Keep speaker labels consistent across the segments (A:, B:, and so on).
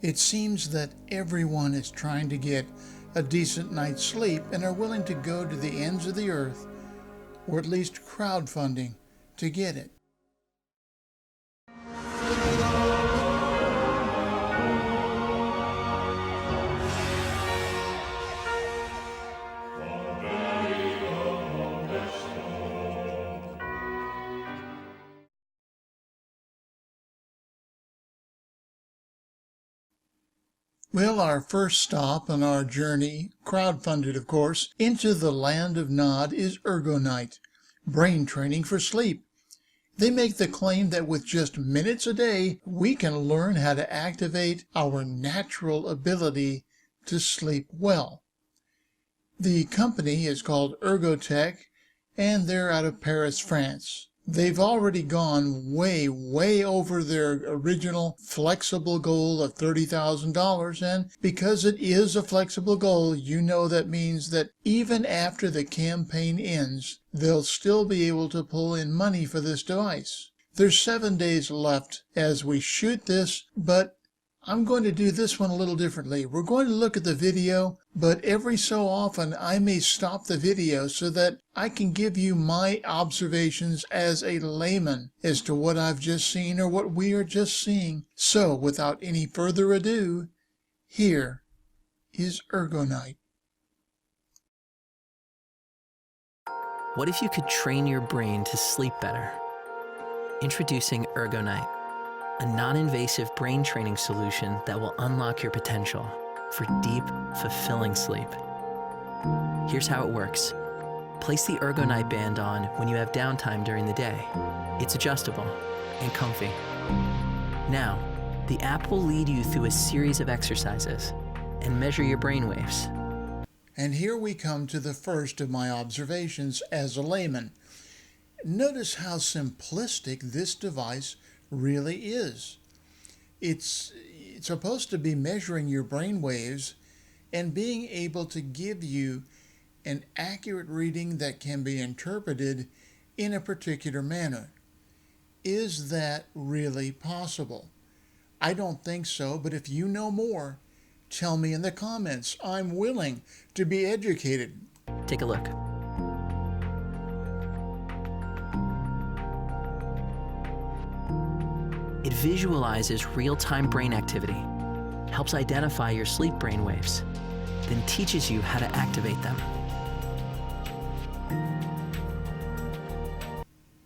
A: It seems that everyone is trying to get a decent night's sleep and are willing to go to the ends of the earth, or at least crowdfunding, to get it. Well, our first stop on our journey, crowdfunded of course, into the land of Nod is Ergonite, brain training for sleep. They make the claim that with just minutes a day, we can learn how to activate our natural ability to sleep well. The company is called Ergotech, and they're out of Paris, France. They've already gone way over their original flexible goal of $30,000, and because it is a flexible goal, you know that means that even after the campaign ends, they'll still be able to pull in money for this device. There's 7 days left as we shoot this, but I'm going to do this one a little differently. We're going to look at the video, but every so often I may stop the video so that I can give you my observations as a layman as to what I've just seen or what we are just seeing. So without any further ado, here is Ergonite.
B: What if you could train your brain to sleep better? Introducing Ergonite, a non-invasive brain training solution that will unlock your potential for deep, fulfilling sleep. Here's how it works. Place the Ergonite band on when you have downtime during the day. It's adjustable and comfy. Now, the app will lead you through a series of exercises and measure your brain waves.
A: And here we come to the first of my observations as a layman. Notice how simplistic this device really is. It's supposed to be measuring your brain waves and being able to give you an accurate reading that can be interpreted in a particular manner. Is that really possible? I don't think so, but if you know more, tell me in the comments. I'm willing to be educated.
B: Take a look. It visualizes real-time brain activity, helps identify your sleep brain waves, then teaches you how to activate them.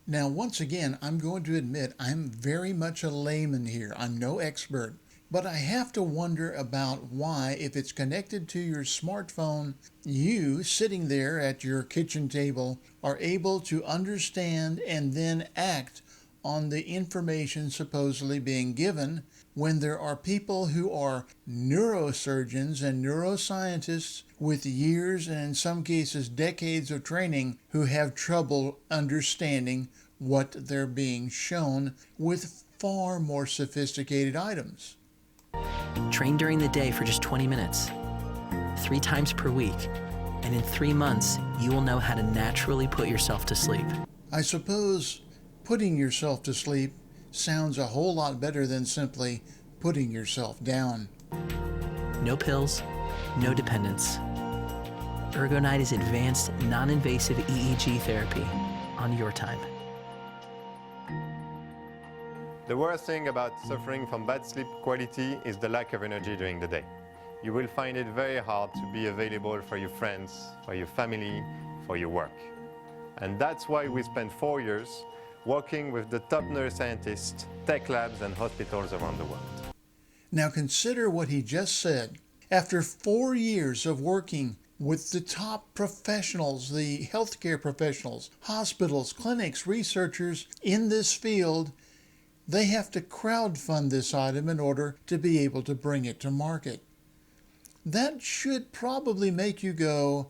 A: Now, once again, I'm going to admit I'm very much a layman here. I'm no expert, but I have to wonder about why, if it's connected to your smartphone, you sitting there at your kitchen table are able to understand and then act on the information supposedly being given, when there are people who are neurosurgeons and neuroscientists with years and in some cases decades of training who have trouble understanding what they're being shown with far more sophisticated items.
B: Train during the day for just 20 minutes, 3 times per week, and in 3 months, you will know how to naturally put yourself to sleep.
A: I suppose putting yourself to sleep sounds a whole lot better than simply putting yourself down.
B: No pills, no dependence. Ergonite is advanced, non-invasive EEG therapy on your time.
C: The worst thing about suffering from bad sleep quality is the lack of energy during the day. You will find it very hard to be available for your friends, for your family, for your work. And that's why we spent 4 years working with the top neuroscientists, tech labs, and hospitals around the world.
A: Now consider what he just said. After 4 years of working with the top professionals, the healthcare professionals, hospitals, clinics, researchers in this field, they have to crowdfund this item in order to be able to bring it to market. That should probably make you go,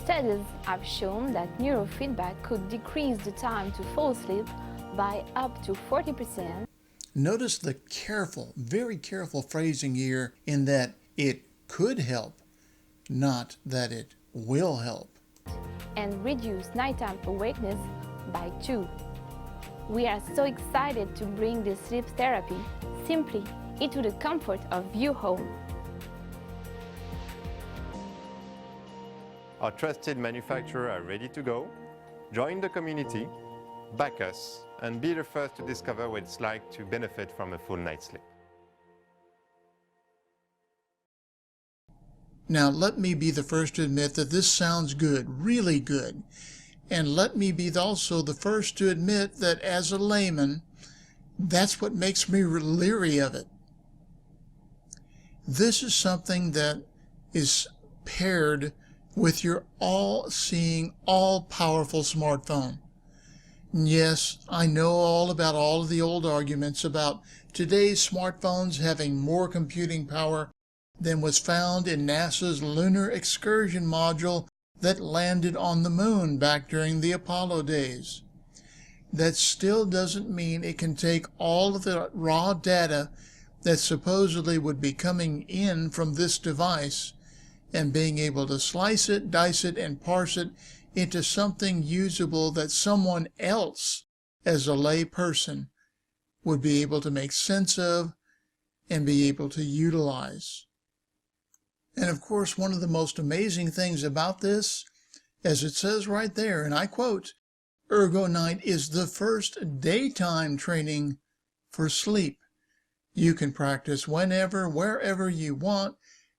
D: Studies have shown that neurofeedback could decrease the time to fall asleep by up to 40%.
A: Notice the careful, very careful phrasing here in that it could help, not that it will help.
D: And reduce nighttime awakeness by 2. We are so excited to bring this sleep therapy simply into the comfort of your home.
C: Our trusted manufacturers are ready to go. Join the community, back us, and be the first to discover what it's like to benefit from a full night's sleep.
A: Now, let me be the first to admit that this sounds good, really good. And let me be also the first to admit that as a layman, that's what makes me leery of it. This is something that is paired with your all-seeing, all-powerful smartphone. Yes, I know all about all of the old arguments about today's smartphones having more computing power than was found in NASA's lunar excursion module that landed on the moon back during the Apollo days. That still doesn't mean it can take all of the raw data that supposedly would be coming in from this device and being able to slice it, dice it, and parse it into something usable that someone else, as a lay person, would be able to make sense of and be able to utilize. And of course, one of the most amazing things about this, as it says right there, and I quote, Ergonite is the first daytime training for sleep. You can practice whenever, wherever you want,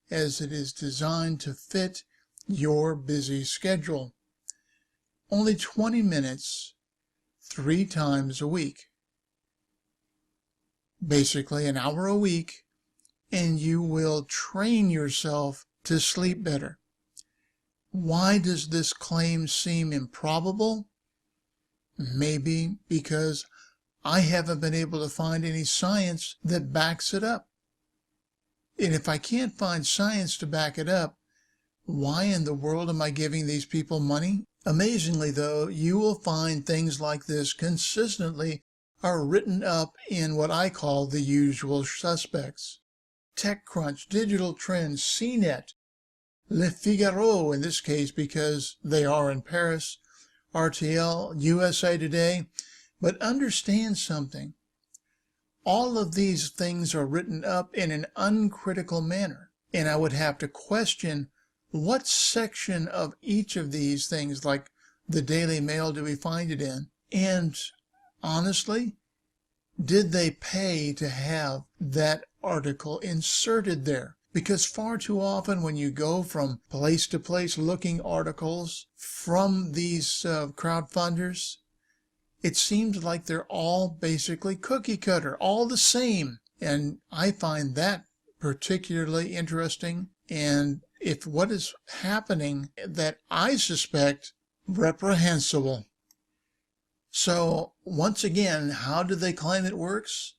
A: as it is designed to fit your busy schedule. Only 20 minutes, 3 times a week. Basically an hour a week, and you will train yourself to sleep better. Why does this claim seem improbable? Maybe because I haven't been able to find any science that backs it up. And if I can't find science to back it up, why in the world am I giving these people money? Amazingly, though, you will find things like this consistently are written up in what I call the usual suspects. TechCrunch, Digital Trends, CNET, Le Figaro in this case because they are in Paris, RTL, USA Today. But understand something. All of these things are written up in an uncritical manner. And I would have to question what section of each of these things, like the Daily Mail, do we find it in? And honestly, did they pay to have that article inserted there? Because far too often when you go from place to place looking articles from these crowdfunders, it seems like they're all basically cookie cutter, all the same. And I find that particularly interesting. And if what is happening that I suspect reprehensible. So once again, how do they claim it works?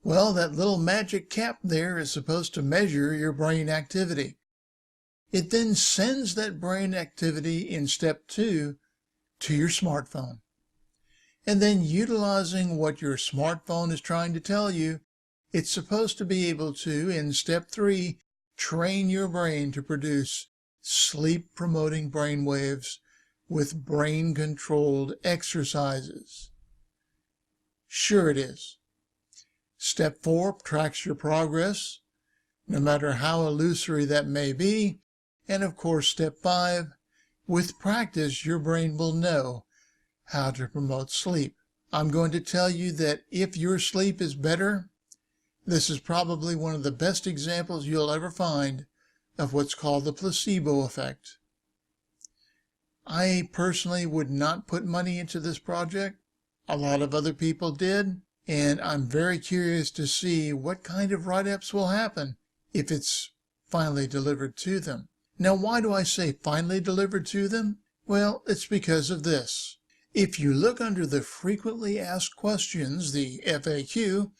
A: Well, that little magic cap there is supposed to measure your brain activity. It then sends that brain activity in step 2 to your smartphone. And then utilizing what your smartphone is trying to tell you, it's supposed to be able to, in step 3, train your brain to produce sleep-promoting brain waves with brain-controlled exercises. Sure it is. Step 4 tracks your progress, no matter how illusory that may be. And of course, step 5, with practice, your brain will know how to promote sleep. I'm going to tell you that if your sleep is better, this is probably one of the best examples you'll ever find of what's called the placebo effect. I personally would not put money into this project. A lot of other people did, and I'm very curious to see what kind of write-ups will happen if it's finally delivered to them. Now, why do I say finally delivered to them? Well, it's because of this. If you look under the frequently asked questions, the FAQ,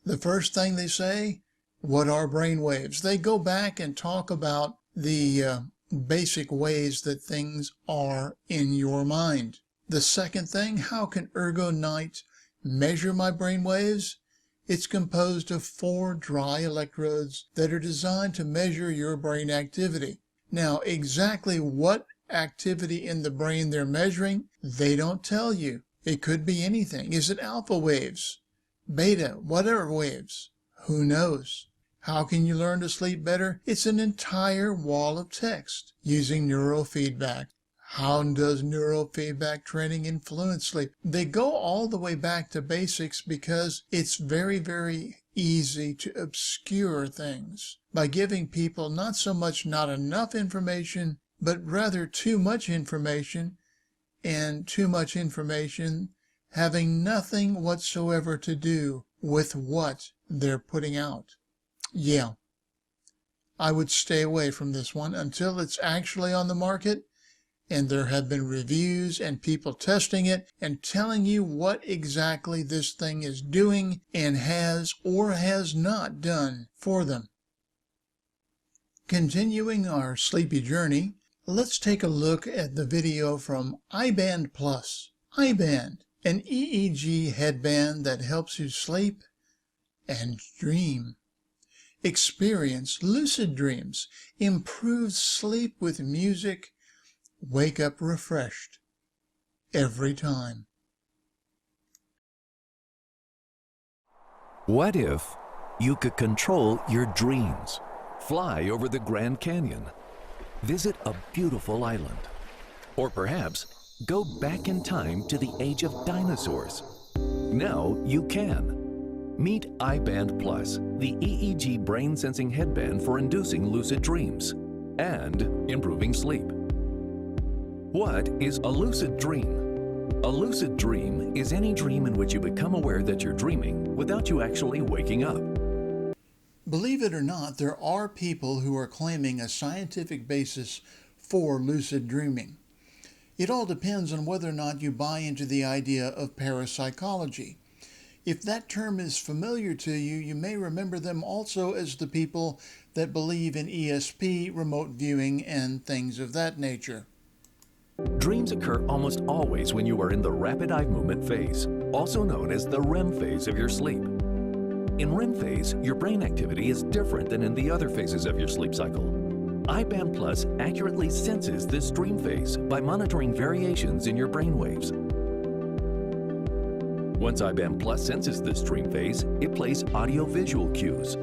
A: the first thing they say, what are brain waves? They go back and talk about the basic ways that things are in your mind. The second thing, how can Ergonite measure my brain waves? It's composed of 4 dry electrodes that are designed to measure your brain activity. Now, exactly what activity in the brain they're measuring, they don't tell you. It could be anything. Is it alpha waves, beta, whatever waves? Who knows? How can you learn to sleep better? It's an entire wall of text using neurofeedback. How does neurofeedback training influence sleep? They go all the way back to basics because it's very, very easy to obscure things by giving people not so much not enough information, but rather too much information, and too much information having nothing whatsoever to do with what they're putting out. Yeah, I would stay away from this one until it's actually on the market and there have been reviews and people testing it and telling you what exactly this thing is doing and has or has not done for them. Continuing our sleepy journey, let's take a look at the video from iBand Plus. iBand, an EEG headband that helps you sleep and dream. Experience lucid dreams, improve sleep with music, wake up refreshed every time.
E: What if you could control your dreams? Fly over the Grand Canyon. Visit a beautiful island. Or perhaps go back in time to the age of dinosaurs. Now you can. Meet iBand Plus, the EEG brain sensing headband for inducing lucid dreams and improving sleep. What is a lucid dream? A lucid dream is any dream in which you become aware that you're dreaming without you actually waking up.
A: Believe it or not, there are people who are claiming a scientific basis for lucid dreaming. It all depends on whether or not you buy into the idea of parapsychology. If that term is familiar to you, you may remember them also as the people that believe in ESP, remote viewing, and things of that nature.
E: Dreams occur almost always when you are in the rapid eye movement phase, also known as the REM phase of your sleep. In REM phase, your brain activity is different than in the other phases of your sleep cycle. iBand Plus accurately senses this dream phase by monitoring variations in your brain waves. Once iBand Plus senses this dream phase, it plays audio-visual cues.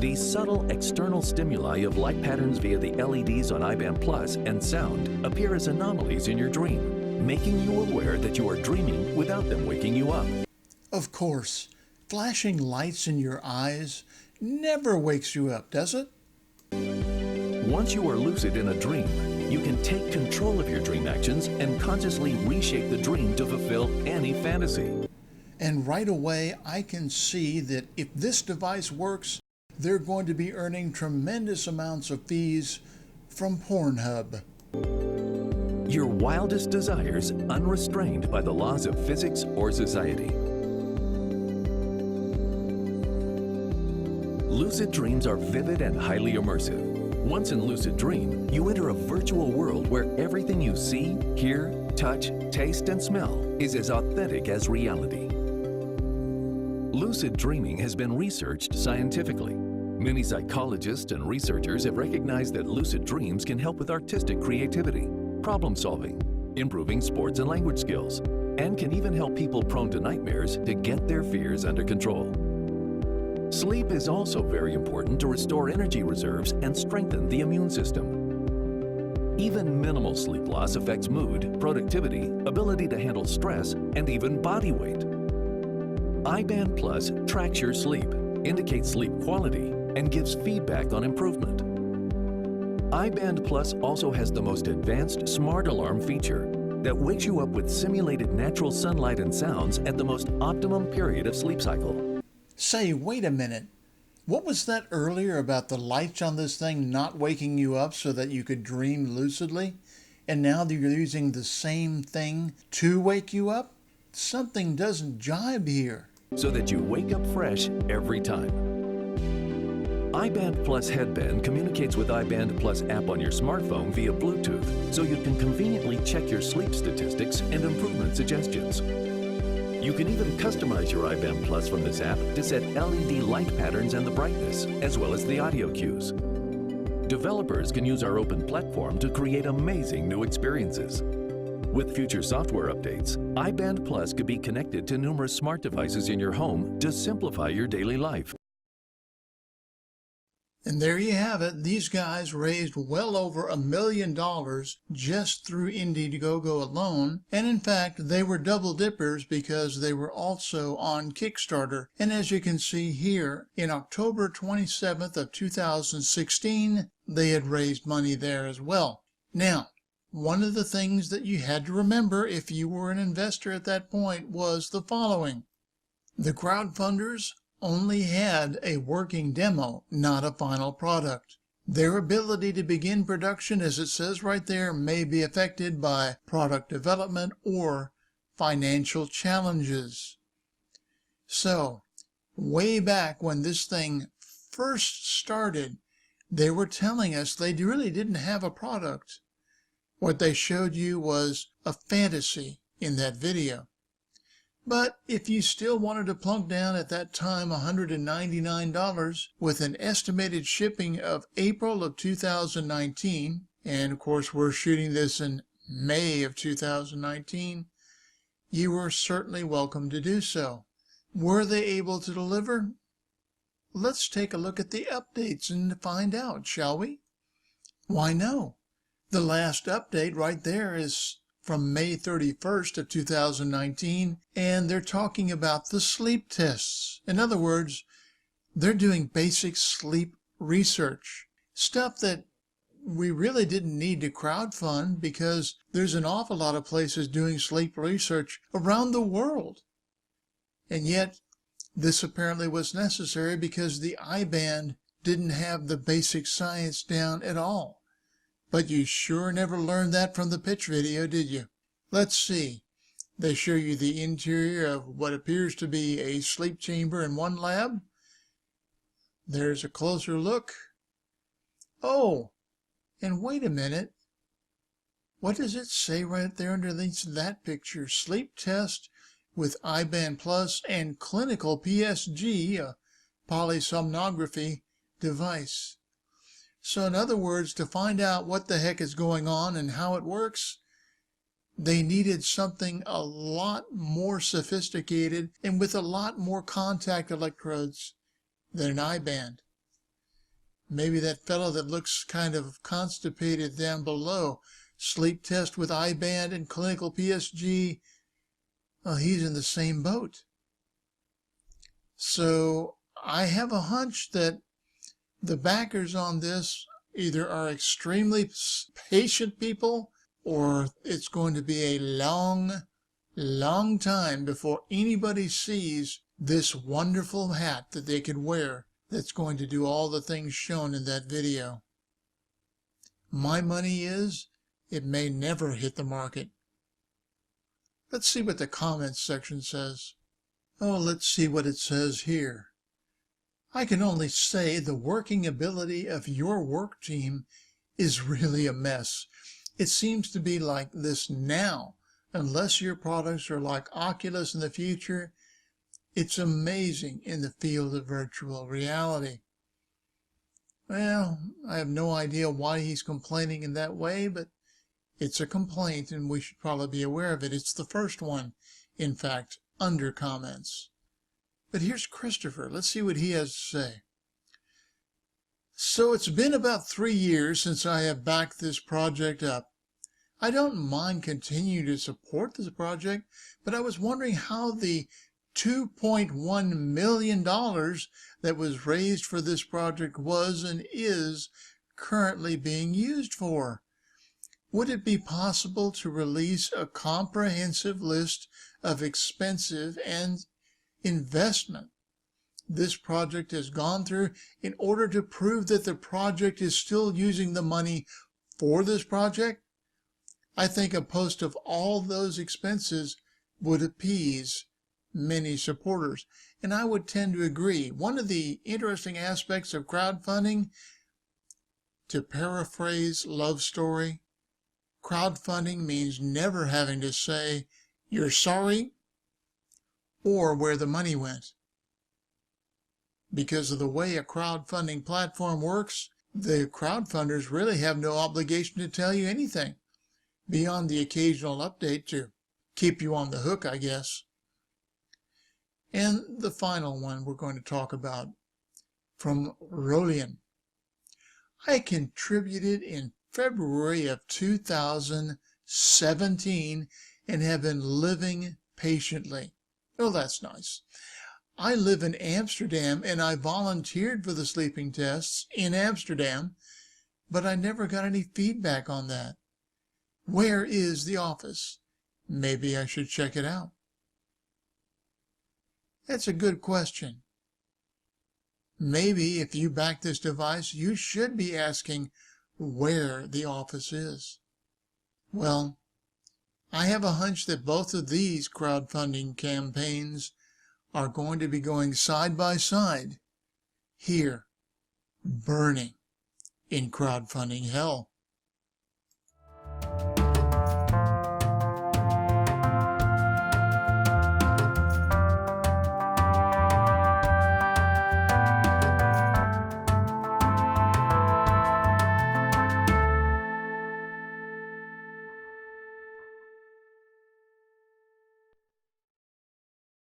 E: These subtle external stimuli of light patterns via the LEDs on iBand Plus and sound appear as anomalies in your dream, making you aware that you are dreaming without them waking you up.
A: Of course, flashing lights in your eyes never wakes you up, does it?
E: Once you are lucid in a dream, you can take control of your dream actions and consciously reshape the dream to fulfill any fantasy.
A: And right away, I can see that if this device works, they're going to be earning tremendous amounts of fees from Pornhub.
E: Your wildest desires unrestrained by the laws of physics or society. Lucid dreams are vivid and highly immersive. Once in lucid dream, you enter a virtual world where everything you see, hear, touch, taste, and smell is as authentic as reality. Lucid dreaming has been researched scientifically. Many psychologists and researchers have recognized that lucid dreams can help with artistic creativity, problem solving, improving sports and language skills, and can even help people prone to nightmares to get their fears under control. Sleep is also very important to restore energy reserves and strengthen the immune system. Even minimal sleep loss affects mood, productivity, ability to handle stress, and even body weight. iBand Plus tracks your sleep, indicates sleep quality, and gives feedback on improvement. iBand Plus also has the most advanced smart alarm feature that wakes you up with simulated natural sunlight and sounds at the most optimum period of sleep cycle.
A: Say, wait a minute. What was that earlier about the lights on this thing not waking you up so that you could dream lucidly? And now that you're using the same thing to wake you up? Something doesn't jibe here.
E: So that you wake up fresh every time. iBand Plus headband communicates with iBand Plus app on your smartphone via Bluetooth, so you can conveniently check your sleep statistics and improvement suggestions. You can even customize your iBand Plus from this app to set LED light patterns and the brightness, as well as the audio cues. Developers can use our open platform to create amazing new experiences. With future software updates, iBand Plus could be connected to numerous smart devices in your home to simplify your daily life.
A: And there you have it. These guys raised well over $1 million just through Indiegogo alone. And in fact, they were double dippers because they were also on Kickstarter. And as you can see here, in October 27th of 2016, they had raised money there as well. Now, one of the things that you had to remember if you were an investor at that point was the following. The crowdfunders only had a working demo, not a final product. Their ability to begin production, as it says right there, may be affected by product development or financial challenges. So, way back when this thing first started, they were telling us they really didn't have a product. What they showed you was a fantasy in that video. But if you still wanted to plunk down at that time $199 with an estimated shipping of April of 2019, and of course we're shooting this in May of 2019, you were certainly welcome to do so. Were they able to deliver? Let's take a look at the updates and find out, shall we? Why no? The last update right there is from May 31st of 2019, and they're talking about the sleep tests. In other words, they're doing basic sleep research, stuff that we really didn't need to crowdfund because there's an awful lot of places doing sleep research around the world. And yet, this apparently was necessary because the iBand didn't have the basic science down at all. But you sure never learned that from the pitch video, did you? Let's see. They show you the interior of what appears to be a sleep chamber in one lab. There's a closer look. Oh, and wait a minute. What does it say right there underneath that picture? Sleep test with iBand Plus and clinical PSG, a polysomnography device. So in other words, to find out what the heck is going on and how it works, they needed something a lot more sophisticated and with a lot more contact electrodes than an iBand. Maybe that fellow that looks kind of constipated down below, sleep test with iBand and clinical PSG, well, he's in the same boat. So I have a hunch that the backers on this either are extremely patient people or it's going to be a long, long time before anybody sees this wonderful hat that they could wear that's going to do all the things shown in that video. My money is, it may never hit the market. Let's see what the comments section says. Oh, let's see what it says here. I can only say the working ability of your work team is really a mess. It seems to be like this now. Unless your products are like Oculus in the future, it's amazing in the field of virtual reality. Well, I have no idea why he's complaining in that way, but it's a complaint and we should probably be aware of it. It's the first one, in fact, under comments. But here's Christopher. Let's see what he has to say. So it's been about 3 years since I have backed this project up. I don't mind continuing to support this project, but I was wondering how the $2.1 million that was raised for this project was and is currently being used for. Would it be possible to release a comprehensive list of expensive and investment this project has gone through in order to prove that the project is still using the money for this project? I think a post of all those expenses would appease many supporters, and I would tend to agree. One of the interesting aspects of crowdfunding, to paraphrase Love Story, crowdfunding means never having to say you're sorry or where the money went. Because of the way a crowdfunding platform works, the crowdfunders really have no obligation to tell you anything beyond the occasional update to keep you on the hook, I guess. And the final one we're going to talk about from Rolian. I contributed in February of 2017 and have been living patiently. Oh, that's nice. I live in Amsterdam and I volunteered for the sleeping tests in Amsterdam, but I never got any feedback on that. Where is the office? Maybe I should check it out. That's a good question. Maybe if you back this device, you should be asking where the office is. Well, I have a hunch that both of these crowdfunding campaigns are going to be going side by side here, burning in crowdfunding hell.